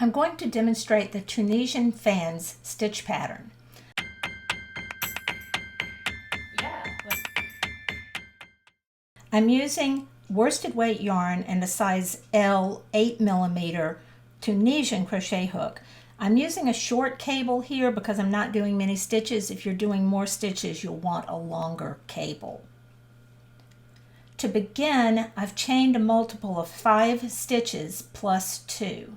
I'm going to demonstrate the Tunisian Fans stitch pattern. I'm using worsted weight yarn and a size L 8mm Tunisian crochet hook. I'm using a short cable here because I'm not doing many stitches. If you're doing more stitches, you'll want a longer cable. To begin, I've chained a multiple of 5 stitches plus 2.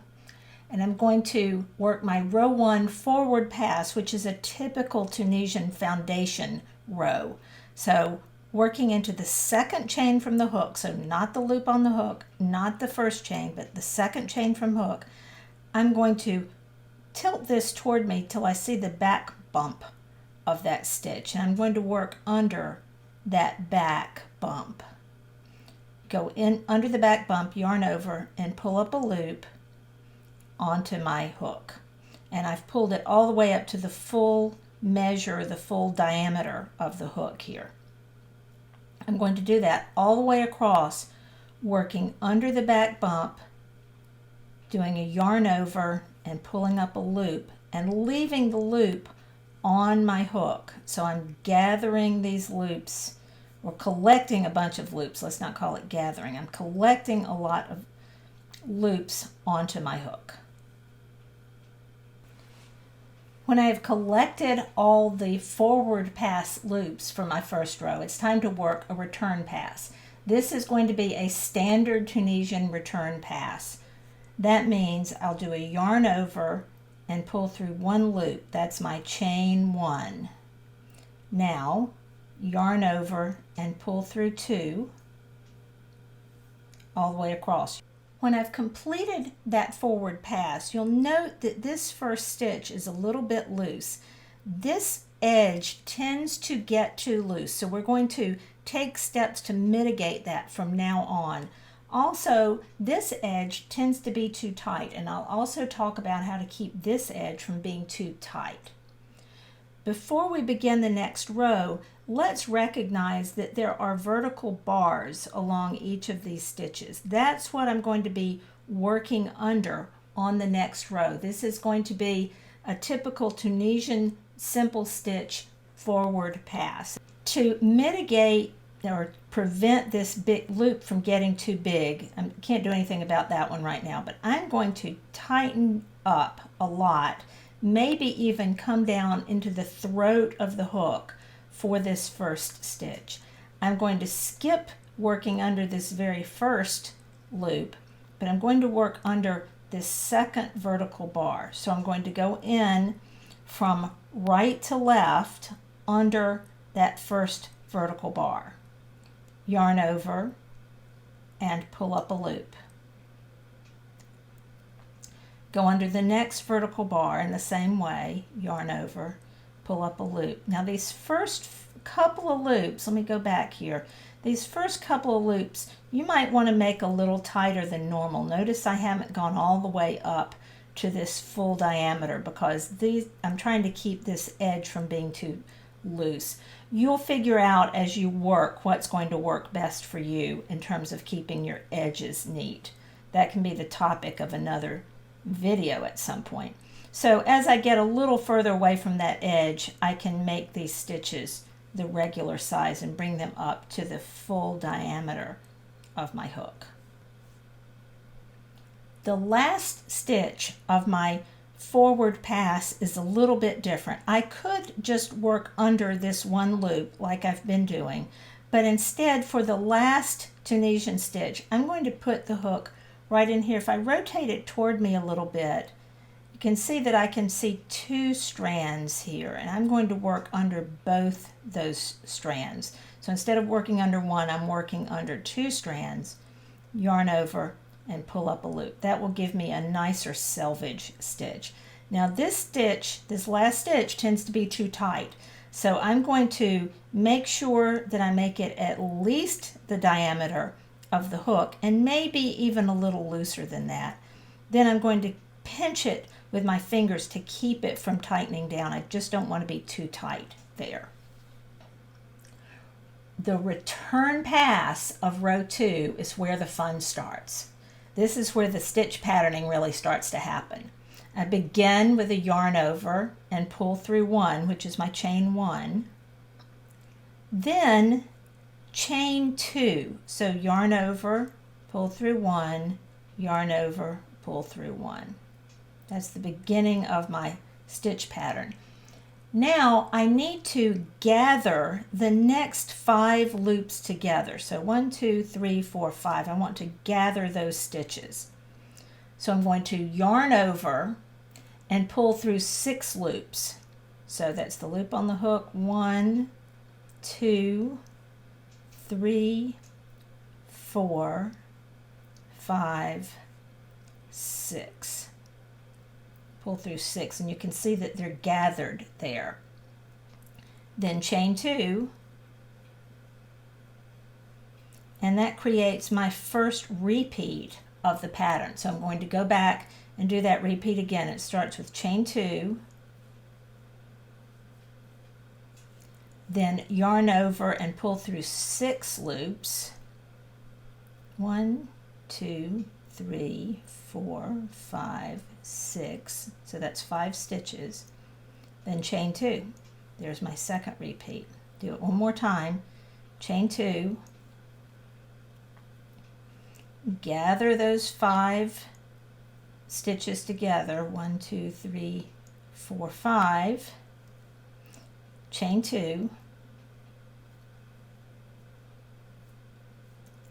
And I'm going to work my row 1 forward pass, which is a typical Tunisian foundation row. So working into the second chain from the hook, so not the loop on the hook, not the first chain, but the second chain from hook, I'm going to tilt this toward me till I see the back bump of that stitch. And I'm going to work under that back bump. Go in under the back bump, yarn over, and pull up a loop onto my hook. And I've pulled it all the way up to the full measure, the full diameter of the hook here. I'm going to do that all the way across, working under the back bump, doing a yarn over and pulling up a loop and leaving the loop on my hook. So I'm gathering these loops, or collecting a bunch of loops. Let's not call it gathering. I'm collecting a lot of loops onto my hook. When I have collected all the forward pass loops for my first row, it's time to work a return pass. This is going to be a standard Tunisian return pass. That means I'll do a yarn over and pull through 1 loop. That's my chain 1. Now, yarn over and pull through 2 all the way across. When I've completed that forward pass, you'll note that this first stitch is a little bit loose. This edge tends to get too loose, so we're going to take steps to mitigate that from now on. Also, this edge tends to be too tight, and I'll also talk about how to keep this edge from being too tight. Before we begin the next row, let's recognize that there are vertical bars along each of these stitches. That's what I'm going to be working under on the next row. This is going to be a typical Tunisian simple stitch forward pass. To mitigate or prevent this big loop from getting too big, I can't do anything about that one right now, but I'm going to tighten up a lot, maybe even come down into the throat of the hook for this first stitch. I'm going to skip working under this very first loop, but I'm going to work under this second vertical bar. So I'm going to go in from right to left under that first vertical bar. Yarn over and pull up a loop. Go under the next vertical bar in the same way, yarn over, pull up a loop. Now these first couple of loops, let me go back here. These first couple of loops, you might want to make a little tighter than normal. Notice I haven't gone all the way up to this full diameter because I'm trying to keep this edge from being too loose. You'll figure out as you work what's going to work best for you in terms of keeping your edges neat. That can be the topic of another video at some point. So as I get a little further away from that edge, I can make these stitches the regular size and bring them up to the full diameter of my hook. The last stitch of my forward pass is a little bit different. I could just work under this 1 loop like I've been doing, but instead for the last Tunisian stitch, I'm going to put the hook right in here. If I rotate it toward me a little bit, you can see that I can see 2 strands here, and I'm going to work under both those strands. So instead of working under 1, I'm working under 2 strands, yarn over, and pull up a loop. That will give me a nicer selvage stitch. Now this stitch, this last stitch, tends to be too tight. So I'm going to make sure that I make it at least the diameter of the hook, and maybe even a little looser than that. Then I'm going to pinch it with my fingers to keep it from tightening down. I just don't want to be too tight there. The return pass of row 2 is where the fun starts. This is where the stitch patterning really starts to happen. I begin with a yarn over and pull through 1, which is my chain 1. Then chain 2. So yarn over, pull through 1, yarn over, pull through 1. That's the beginning of my stitch pattern. Now I need to gather the next 5 loops together. So 1, 2, 3, 4, 5. I want to gather those stitches. So I'm going to yarn over and pull through 6 loops. So that's the loop on the hook, 1, 2, 3, 4, 5, 6. Pull through 6, and you can see that they're gathered there. Then chain 2, and that creates my first repeat of the pattern. So I'm going to go back and do that repeat again. It starts with chain 2, then yarn over and pull through 6 loops. 1, 2, 3, 4, 5, 6. So that's 5 stitches. Then chain 2. There's my second repeat. Do it one more time. Chain 2. Gather those 5 stitches together. 1, 2, 3, 4, 5. Chain 2.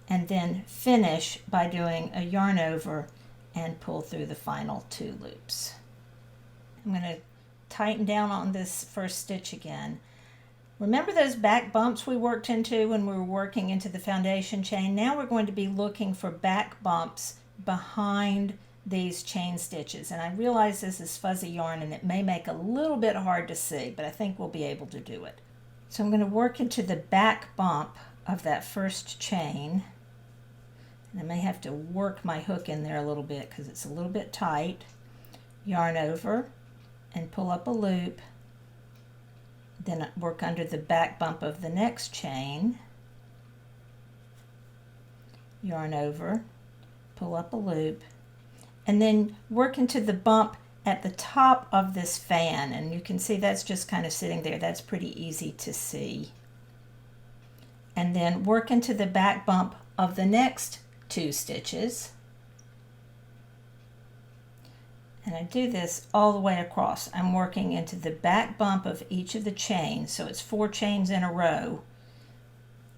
And then finish by doing a yarn over and pull through the final 2 loops. I'm going to tighten down on this first stitch again. Remember those back bumps we worked into when we were working into the foundation chain? Now we're going to be looking for back bumps behind these chain stitches. And I realize this is fuzzy yarn and it may make a little bit hard to see, but I think we'll be able to do it. So I'm going to work into the back bump of that first chain. And I may have to work my hook in there a little bit because it's a little bit tight. Yarn over and pull up a loop. Then work under the back bump of the next chain. Yarn over, pull up a loop, and then work into the bump at the top of this fan. And you can see that's just kind of sitting there. That's pretty easy to see. And then work into the back bump of the next 2 stitches. And I do this all the way across. I'm working into the back bump of each of the chains, so it's 4 chains in a row,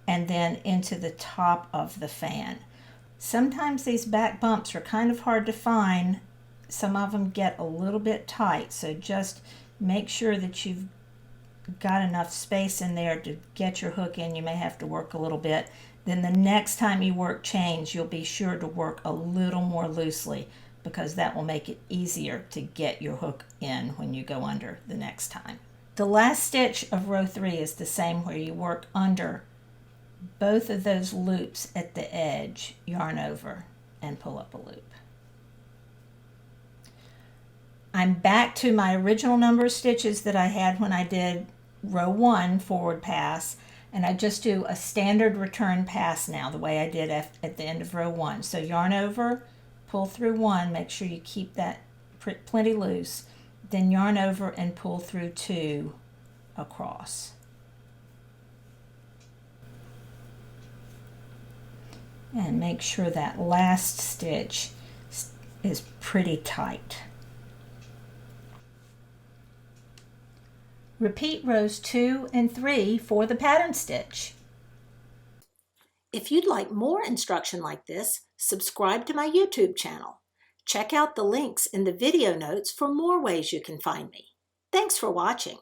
and then into the top of the fan. Sometimes these back bumps are kind of hard to find. Some of them get a little bit tight, so just make sure that you've got enough space in there to get your hook in. You may have to work a little bit. Then the next time you work chains, you'll be sure to work a little more loosely, because that will make it easier to get your hook in when you go under the next time. The last stitch of row 3 is the same, where you work under both of those loops at the edge, yarn over, and pull up a loop. I'm back to my original number of stitches that I had when I did row 1 forward pass, and I just do a standard return pass now, the way I did at the end of row 1. So yarn over, pull through 1, make sure you keep that plenty loose, then yarn over and pull through 2 across. And make sure that last stitch is pretty tight. Repeat rows 2 and 3 for the pattern stitch. If you'd like more instruction like this, subscribe to my YouTube channel. Check out the links in the video notes for more ways you can find me. Thanks for watching.